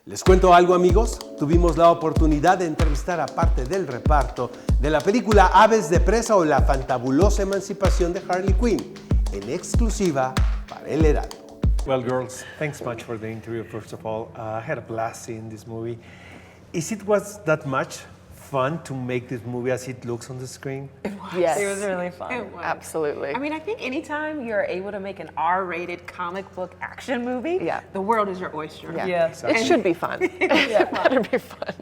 Les cuento algo, amigos. Tuvimos la oportunidad de entrevistar a parte del reparto de la película Aves de Presa o la fantabulosa emancipación de Harley Quinn, en exclusiva para El Heraldo. Well, girls, thanks much for the interview, first of all. I had a blast seeing this movie. Was that much fun to make this movie as it looks on the screen? It was. Yes. It was really fun. It was. Absolutely. I mean, I think anytime you're able to make an R-rated comic book action movie, Yeah. the world is your oyster. Yeah. Exactly. It should be fun. It better be fun.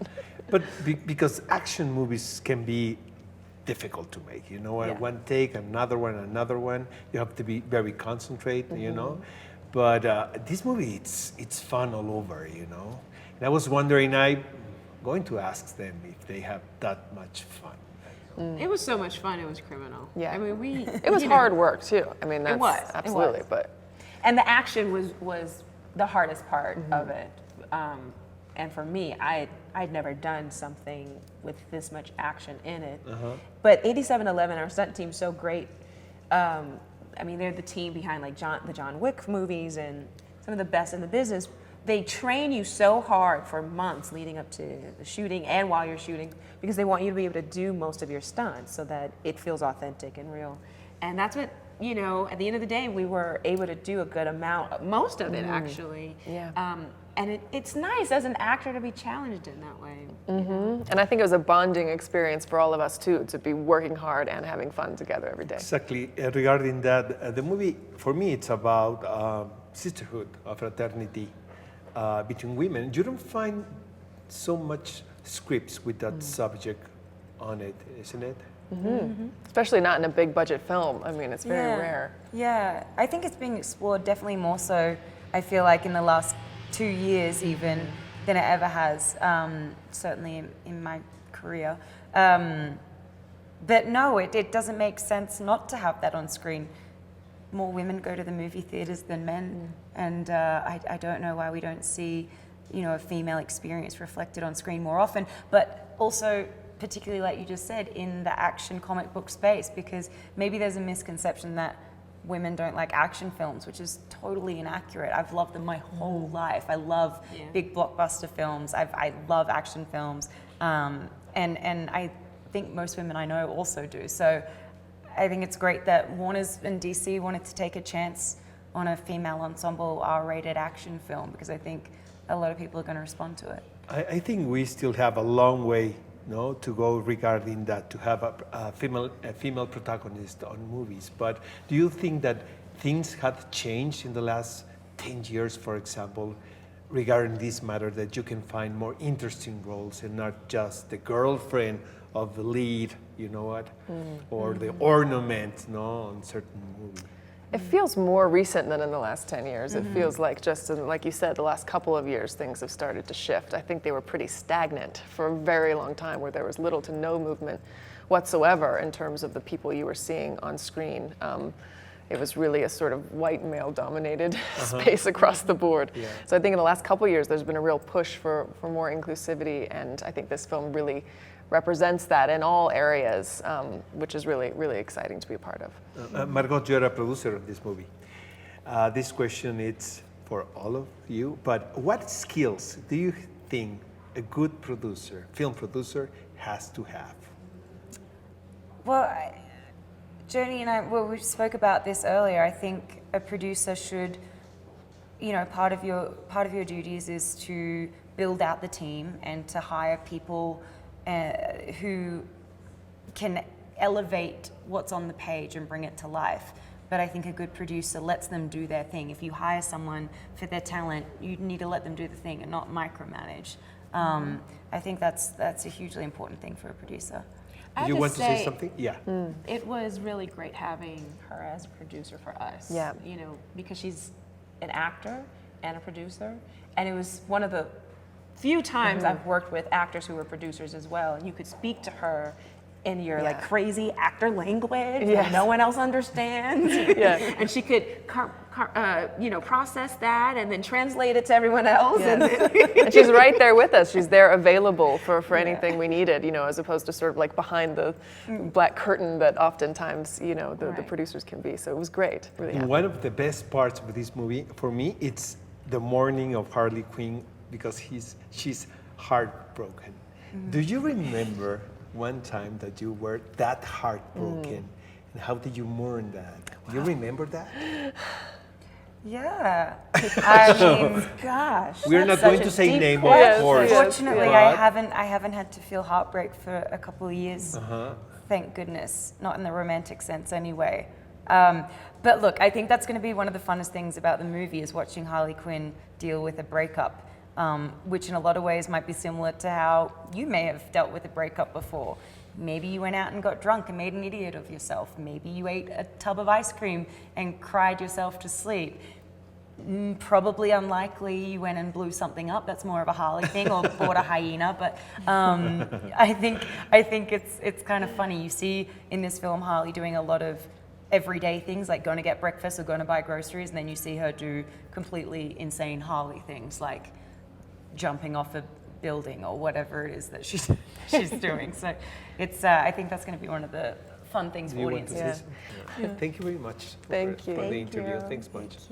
But because action movies can be difficult to make, you know, Yeah. one take, another one, you have to be very concentrated, you know. But this movie, it's fun all over, you know. And I was wondering, I'm going to ask them if they have that much fun. It was so much fun, it was criminal. Yeah. I mean, It was you hard know, work too. I mean, that's It was. absolutely. But And the action was the hardest part of it. And for me, I'd never done something with this much action in it. But 8711, our stunt team's so great. I mean, they're the team behind like the John Wick movies and some of the best in the business. They train you so hard for months leading up to the shooting and while you're shooting because they want you to be able to do most of your stunts so that it feels authentic and real. And that's what, you know, at the end of the day, we were able to do a good amount, most of it actually. Yeah. And it's nice as an actor to be challenged in that way. and I think it was a bonding experience for all of us too, to be working hard and having fun together every day. Exactly. Regarding that, the movie, for me, it's about sisterhood, fraternity between women. You don't find so much scripts with that subject on it, isn't it? Especially not in a big budget film. I mean, it's very rare. Yeah, I think it's being explored definitely more so, I feel like, in the last 2 years even than it ever has, certainly in my career. But no, it doesn't make sense not to have that on screen. More women go to the movie theaters than men, and I don't know why we don't see, you know, a female experience reflected on screen more often, but also particularly like you just said, in the action comic book space, because maybe there's a misconception that women don't like action films, which is totally inaccurate. I've loved them my whole life. I love big blockbuster films. I love action films, and I think most women I know also do. So I think it's great that Warner's and DC wanted to take a chance on a female ensemble R-rated action film, because I think a lot of people are going to respond to it. I think we still have a long way, no, to go regarding that, to have a female protagonist on movies. But do you think that things have changed in the last 10 years, for example, regarding this matter, that you can find more interesting roles and not just the girlfriend of the lead, you know what, or the ornament, no, on certain movies? It feels more recent than in the last 10 years. It feels like just in, like you said, the last couple of years, things have started to shift. I think they were pretty stagnant for a very long time, where there was little to no movement whatsoever in terms of the people you were seeing on screen. It was really a sort of white male-dominated space across the board. Yeah. So I think in the last couple of years, there's been a real push for more inclusivity, and I think this film really represents that in all areas, which is really, really exciting to be a part of. Margot, you're a producer of this movie. This question is for all of you, but what skills do you think a good producer, film producer, has to have? Well, Jurnee and I, well, we spoke about this earlier. I think a producer should, you know, part of your duties is to build out the team and to hire people who can elevate what's on the page and bring it to life. But I think a good producer lets them do their thing. If you hire someone for their talent, you need to let them do the thing and not micromanage. I think that's a hugely important thing for a producer. You want to say something? Yeah. It was really great having her as a producer for us. Yeah. You know, because she's an actor and a producer, and it was one of the few times I've worked with actors who were producers as well, and you could speak to her in your like crazy actor language that no one else understands. And she could process that and then translate it to everyone else. And she's right there with us. She's there available for anything we needed, you know, as opposed to sort of like behind the black curtain that oftentimes, you know, the producers can be. So it was great. Really happy. One of the best parts of this movie, for me, it's the morning of Harley Quinn because she's heartbroken. Do you remember one time that you were that heartbroken, and how did you mourn that? Do you remember that? Yeah. I mean, Gosh. We're not such going a to say deep name, question. of course. fortunately, but- I haven't had to feel heartbreak for a couple of years. Thank goodness, not in the romantic sense anyway. But look, I think that's going to be one of the funnest things about the movie is watching Harley Quinn deal with a breakup, which in a lot of ways might be similar to how you may have dealt with a breakup before. Maybe you went out and got drunk and made an idiot of yourself. Maybe you ate a tub of ice cream and cried yourself to sleep. Probably unlikely you went and blew something up. That's more of a Harley thing, or bought a hyena. But I think it's kind of funny. You see in this film Harley doing a lot of everyday things like going to get breakfast or going to buy groceries, and then you see her do completely insane Harley things like jumping off a building or whatever it is that she's doing. So it's I think that's going to be one of the fun things Do for you want to audiences. say something? Thank you very much Thank you. for the Thank interview. you. Thanks much.